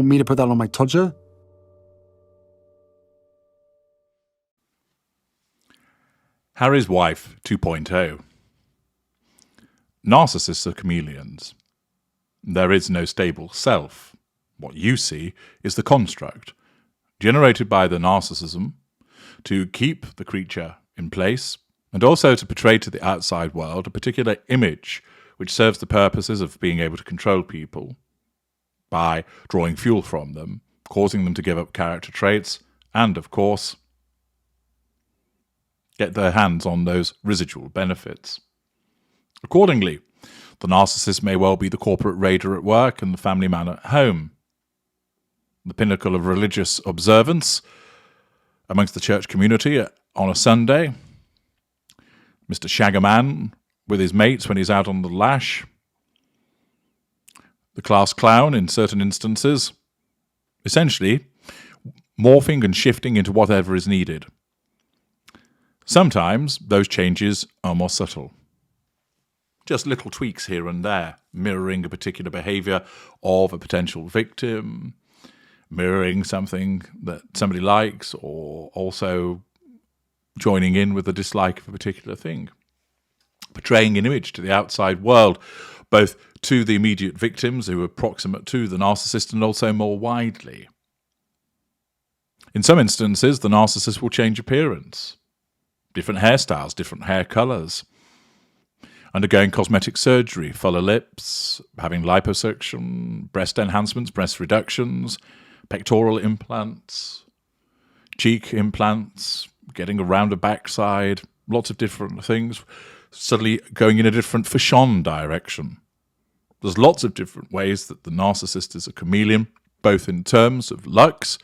want me to put that on my Tudor? Harry's Wife 2.0. Narcissists are chameleons. There is no stable self. What you see is the construct, generated by the narcissism, to keep the creature in place, and also to portray to the outside world a particular image which serves the purposes of being able to control people by drawing fuel from them, causing them to give up character traits, and, of course, get their hands on those residual benefits. Accordingly, the narcissist may well be the corporate raider at work and the family man at home, the pinnacle of religious observance amongst the church community on a Sunday, Mr. Shaggerman with his mates when he's out on the lash, the class clown in certain instances, essentially morphing and shifting into whatever is needed. Sometimes those changes are more subtle. Just little tweaks here and there, mirroring a particular behaviour of a potential victim, mirroring something that somebody likes, or also joining in with the dislike of a particular thing. Portraying an image to the outside world, both to the immediate victims who are proximate to the narcissist and also more widely. In some instances, the narcissist will change appearance. Different hairstyles, different hair colours, undergoing cosmetic surgery, fuller lips, having liposuction, breast enhancements, breast reductions, pectoral implants, cheek implants, getting a rounder backside, lots of different things, suddenly going in a different fashion direction. There's lots of different ways that the narcissist is a chameleon, both in terms of looks,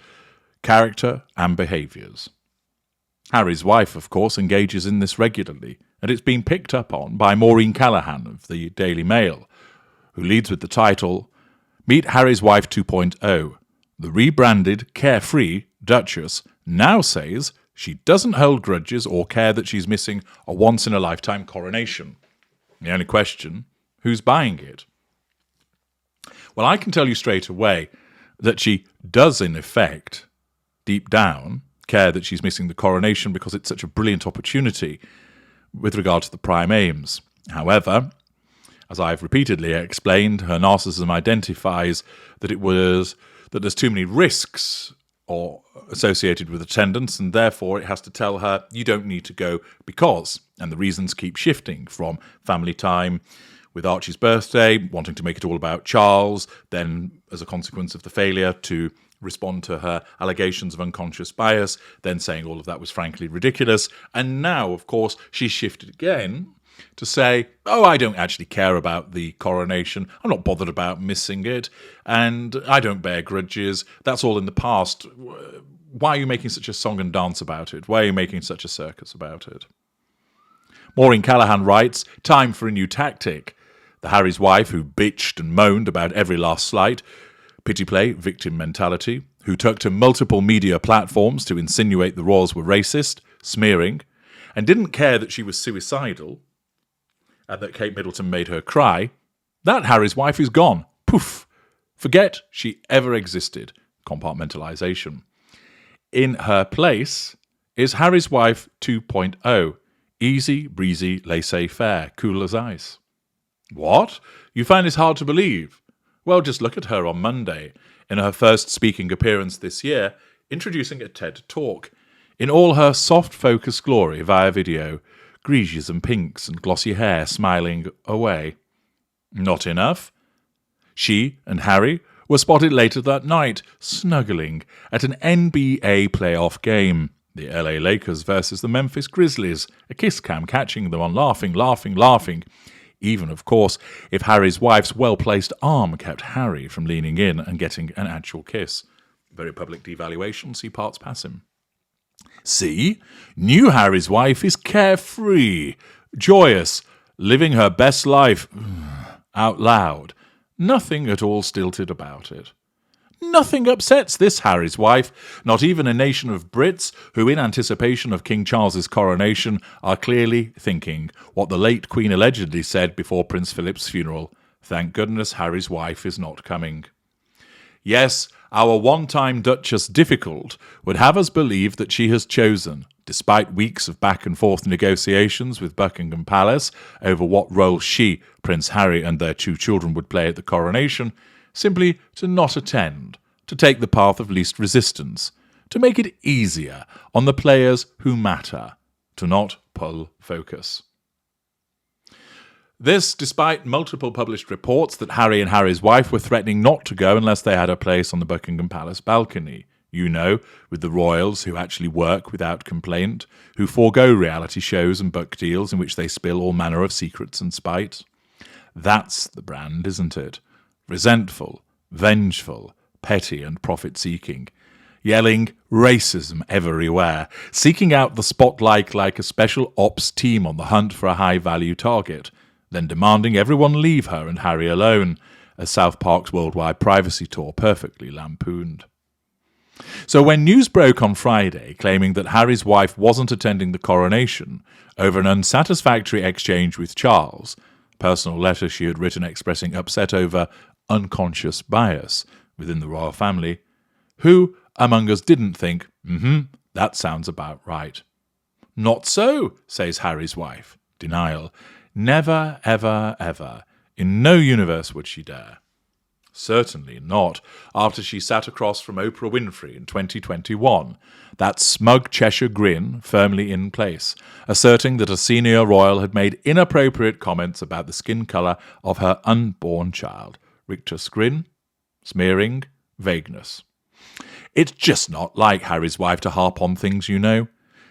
character, and behaviours. Harry's Wife, of course, engages in this regularly, and it's been picked up on by Maureen Callaghan of the Daily Mail, who leads with the title, Meet Harry's Wife 2.0. The rebranded, carefree Duchess now says she doesn't hold grudges or care that she's missing a once-in-a-lifetime coronation. The only question, who's buying it? Well, I can tell you straight away that she does, in effect, deep down, care that she's missing the coronation because it's such a brilliant opportunity with regard to the prime aims. However, as I've repeatedly explained, her narcissism identifies that there's too many risks or associated with attendance, and therefore it has to tell her you don't need to go because, and the reasons keep shifting from family time with Archie's birthday, wanting to make it all about Charles, then as a consequence of the failure to respond to her allegations of unconscious bias, then saying all of that was frankly ridiculous. And now, of course, she's shifted again to say, oh, I don't actually care about the coronation. I'm not bothered about missing it. And I don't bear grudges. That's all in the past. Why are you making such a song and dance about it? Why are you making such a circus about it? Maureen Callaghan writes, time for a new tactic. The Harry's Wife who bitched and moaned about every last slight, pity play, victim mentality, who took to multiple media platforms to insinuate the royals were racist, smearing, and didn't care that she was suicidal, and that Kate Middleton made her cry, that Harry's Wife is gone. Poof. Forget she ever existed. Compartmentalization. In her place is Harry's Wife 2.0. Easy, breezy, laissez-faire, cool as ice. What? You find this hard to believe? Well, just look at her on Monday, in her first speaking appearance this year, introducing a TED Talk, in all her soft focus glory via video, griges and pinks and glossy hair smiling away. Not enough. She and Harry were spotted later that night, snuggling at an NBA playoff game, the LA Lakers versus the Memphis Grizzlies, a kiss cam catching them on laughing, even, of course, if Harry's wife's well-placed arm kept Harry from leaning in and getting an actual kiss. Very public devaluation, see parts pass him. See? New Harry's wife is carefree, joyous, living her best life out loud. Nothing at all stilted about it. Nothing upsets this Harry's wife, not even a nation of Brits who, in anticipation of King Charles's coronation, are clearly thinking what the late Queen allegedly said before Prince Philip's funeral. Thank goodness Harry's wife is not coming. Yes, Our one-time Duchess difficult would have us believe that she has chosen, despite weeks of back-and-forth negotiations with Buckingham Palace over what role she, Prince Harry and their 2 children would play at the coronation, simply to not attend, to take the path of least resistance, to make it easier on the players who matter, to not pull focus. This, despite multiple published reports that Harry and Harry's wife were threatening not to go unless they had a place on the Buckingham Palace balcony. You know, with the royals who actually work without complaint, who forego reality shows and book deals in which they spill all manner of secrets and spite. That's the brand, isn't it? Resentful, vengeful, petty and profit-seeking. Yelling racism everywhere, seeking out the spotlight like a special ops team on the hunt for a high-value target, then demanding everyone leave her and Harry alone, as South Park's worldwide privacy tour perfectly lampooned. So when news broke on Friday claiming that Harry's wife wasn't attending the coronation over an unsatisfactory exchange with Charles, personal letter she had written expressing upset over unconscious bias within the royal family, who among us didn't think, that sounds about right? Not so, says Harry's wife. Denial. Never, ever, ever. In no universe would she dare. Certainly not after she sat across from Oprah Winfrey in 2021, that smug Cheshire grin firmly in place, asserting that a senior royal had made inappropriate comments about the skin colour of her unborn child. Rictus grin, smearing, vagueness. It's just not like Harry's wife to harp on things, you know.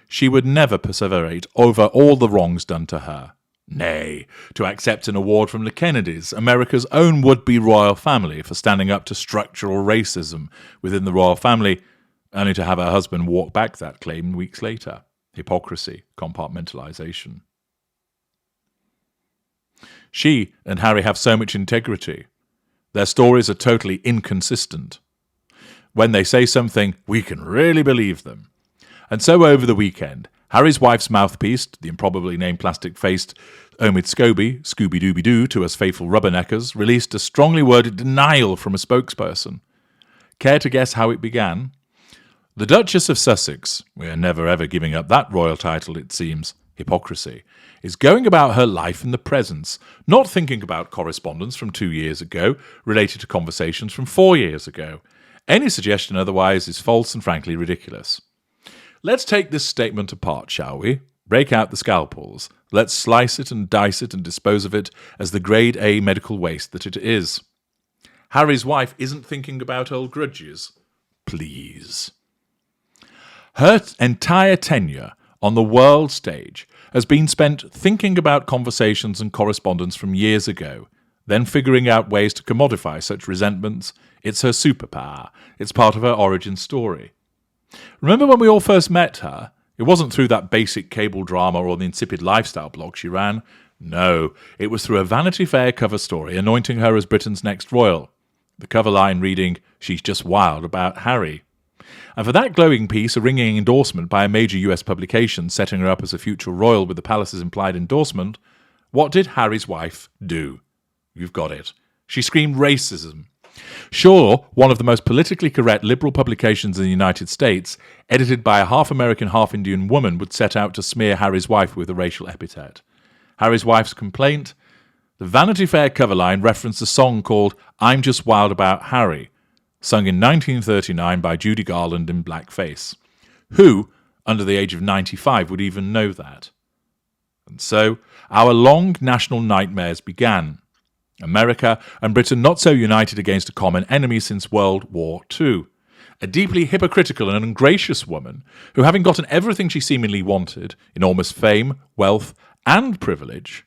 She would never perseverate over all the wrongs done to her. Nay, to accept an award from the Kennedys, America's own would-be royal family, for standing up to structural racism within the royal family, only to have her husband walk back that claim weeks later. Hypocrisy, compartmentalization. She and Harry have so much integrity. Their stories are totally inconsistent. When they say something, we can really believe them. And so over the weekend, Harry's wife's mouthpiece, the improbably named plastic-faced Omid Scobie, Scooby-Dooby-Doo to us faithful rubberneckers, released a strongly worded denial from a spokesperson. Care to guess how it began? The Duchess of Sussex, we are never ever giving up that royal title it seems, hypocrisy, is going about her life in the presence, not thinking about correspondence from 2 years ago related to conversations from 4 years ago. Any suggestion otherwise is false and frankly ridiculous. Let's take this statement apart, shall we? Break out the scalpels. Let's slice it and dice it and dispose of it as the grade A medical waste that it is. Harry's wife isn't thinking about old grudges. Please. Her entire tenure on the world stage has been spent thinking about conversations and correspondence from years ago, then figuring out ways to commodify such resentments. It's her superpower. It's part of her origin story. Remember when we all first met her? It wasn't through that basic cable drama or the insipid lifestyle blog she ran. No, it was through a Vanity Fair cover story anointing her as Britain's next royal. The cover line reading, "She's just wild about Harry." And for that glowing piece, a ringing endorsement by a major US publication setting her up as a future royal with the palace's implied endorsement, what did Harry's wife do? You've got it. She screamed racism. Sure, one of the most politically correct liberal publications in the United States, edited by a half-American, half-Indian woman, would set out to smear Harry's wife with a racial epithet. Harry's wife's complaint? The Vanity Fair cover line referenced a song called "I'm Just Wild About Harry," sung in 1939 by Judy Garland in blackface. Who, under the age of 95, would even know that? And so, our long national nightmares began. America and Britain not so united against a common enemy since World War II. A deeply hypocritical and ungracious woman who, having gotten everything she seemingly wanted, enormous fame, wealth, and privilege,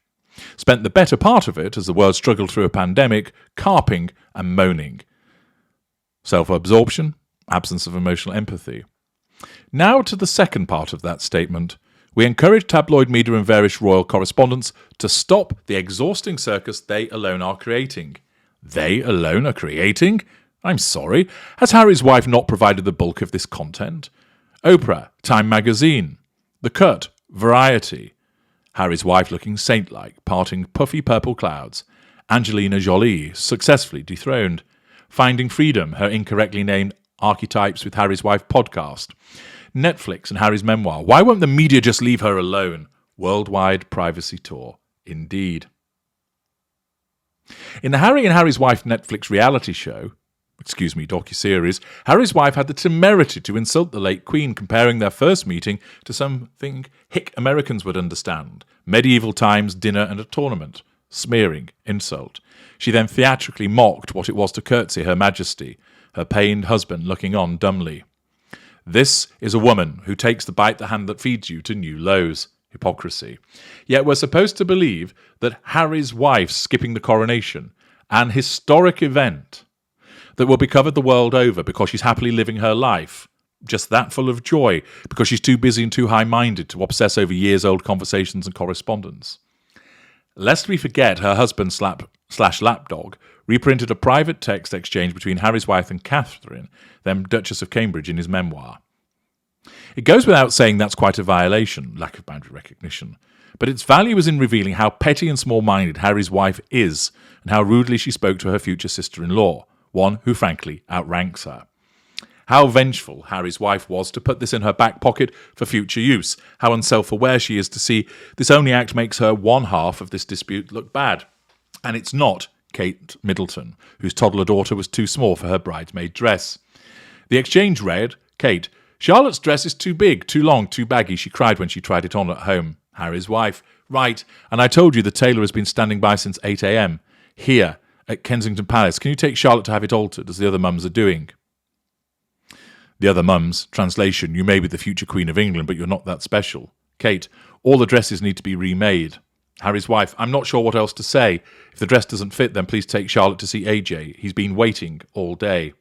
spent the better part of it, as the world struggled through a pandemic, carping and moaning. Self-absorption, absence of emotional empathy. Now to the second part of that statement. We encourage tabloid media and various royal correspondents to stop the exhausting circus they alone are creating. They alone are creating? I'm sorry. Has Harry's wife not provided the bulk of this content? Oprah, Time Magazine, The Cut, Variety. Harry's wife looking saint-like, parting puffy purple clouds. Angelina Jolie, successfully dethroned. Finding Freedom, her incorrectly named Archetypes with Harry's Wife podcast. Netflix and Harry's memoir, Why Won't the Media Just Leave Her Alone? Worldwide Privacy Tour. Indeed. In the Harry and Harry's Wife Netflix reality show, docuseries, Harry's wife had the temerity to insult the late Queen, comparing their first meeting to something hick Americans would understand. Medieval times, dinner and a tournament. Smearing, insult. She then theatrically mocked what it was to curtsy Her Majesty, her pained husband looking on dumbly. This is a woman who takes the bite the hand that feeds you to new lows. Hypocrisy. Yet we're supposed to believe that Harry's wife skipping the coronation, an historic event that will be covered the world over because she's happily living her life, just that full of joy, because she's too busy and too high-minded to obsess over years-old conversations and correspondence. Lest we forget, her husband slash lapdog reprinted a private text exchange between Harry's wife and Catherine, then Duchess of Cambridge, in his memoir. It goes without saying that's quite a violation, lack of boundary recognition, but its value is in revealing how petty and small-minded Harry's wife is and how rudely she spoke to her future sister-in-law, one who frankly outranks her. How vengeful Harry's wife was to put this in her back pocket for future use, how unself-aware she is to see this only act makes her one half of this dispute look bad. And it's not Kate Middleton, whose toddler daughter was too small for her bridesmaid dress. The exchange read, Kate, Charlotte's dress is too big, too long, too baggy. She cried when she tried it on at home. Harry's wife, right, and I told you the tailor has been standing by since 8 a.m. Here, at Kensington Palace. Can you take Charlotte to have it altered, as the other mums are doing? The other mums, translation, you may be the future Queen of England, but you're not that special. Kate, all the dresses need to be remade. Harry's wife, I'm not sure what else to say. If the dress doesn't fit, then please take Charlotte to see AJ. He's been waiting all day.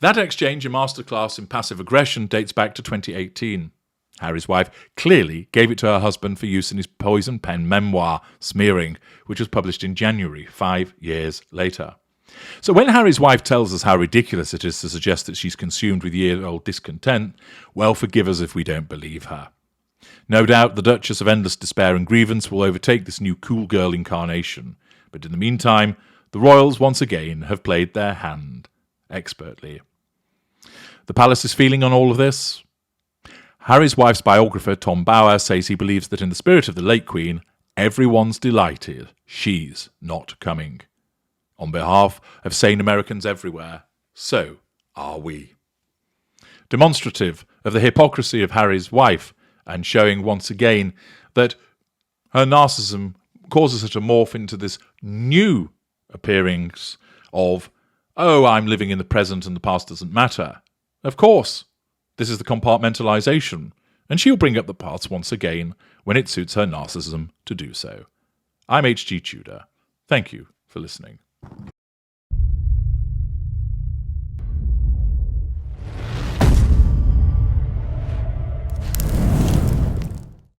That exchange, a masterclass in passive aggression, dates back to 2018. Harry's wife clearly gave it to her husband for use in his poison pen memoir, Smearing, which was published in January, 5 years later. So when Harry's wife tells us how ridiculous it is to suggest that she's consumed with year-old discontent, well, forgive us if we don't believe her. No doubt the Duchess of Endless Despair and Grievance will overtake this new cool girl incarnation, but in the meantime, the royals once again have played their hand expertly. The palace's feeling on all of this? Harry's wife's biographer, Tom Bauer, says he believes that in the spirit of the late Queen, everyone's delighted she's not coming. On behalf of sane Americans everywhere, so are we. Demonstrative of the hypocrisy of Harry's wife, and showing once again that her narcissism causes her to morph into this new appearance of, oh, I'm living in the present and the past doesn't matter. Of course. This is the compartmentalization, and she'll bring up the past once again when it suits her narcissism to do so. I'm H.G. Tudor. Thank you for listening.